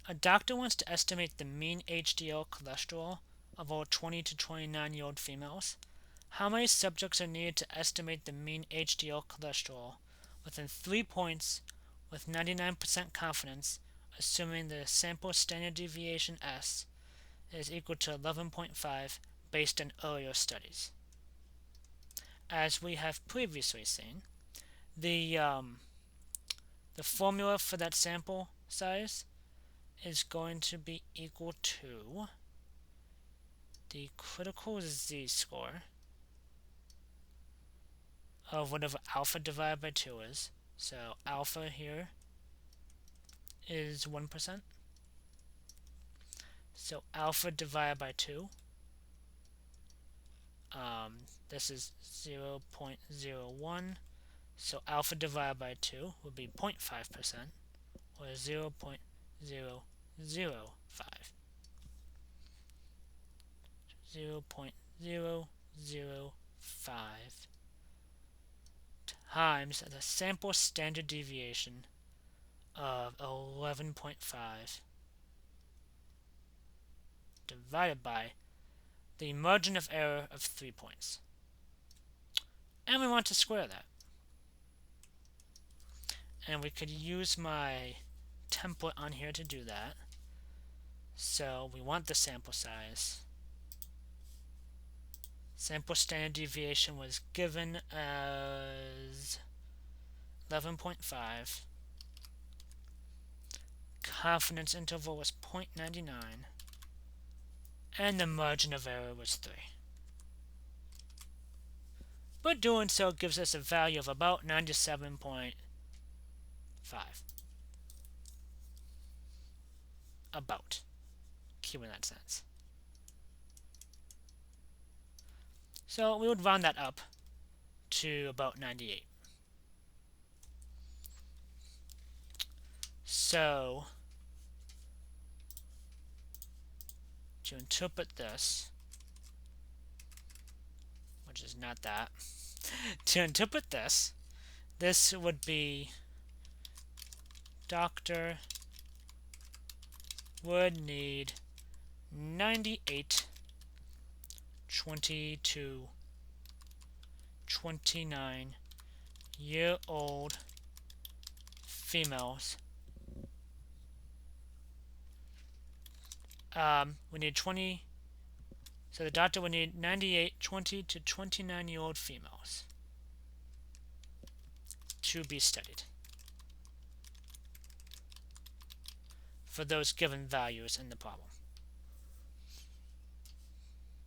A doctor wants to estimate the mean HDL cholesterol of all 20 to 29-year-old females. How many subjects are needed to estimate the mean HDL cholesterol within 3 points with 99% confidence, assuming the sample standard deviation S is equal to 11.5 based on earlier studies? As we have previously seen, the formula for that sample size is going to be equal to the critical z-score of whatever alpha divided by 2 is. So alpha here is 1%. So alpha divided by 2, this is 0.01. So alpha divided by 2 would be 0.5%, or 0.005. 0.005 times the sample standard deviation of 11.5 divided by the margin of error of 3 points. And we want to square that. And we could use my template on here to do that. So we want the sample size. Sample standard deviation was given as 11.5. Confidence interval was 0.99. And the margin of error was 3. But doing so gives us a value of about 97.5. About. Keep in that sense. So we would round that up to about 98. So to interpret this, which is not that, to interpret this, this would be doctor would need 98 20 to 29-year-old females. We need 20, so the doctor would need 98 20 to 29-year-old females to be studied for those given values in the problem.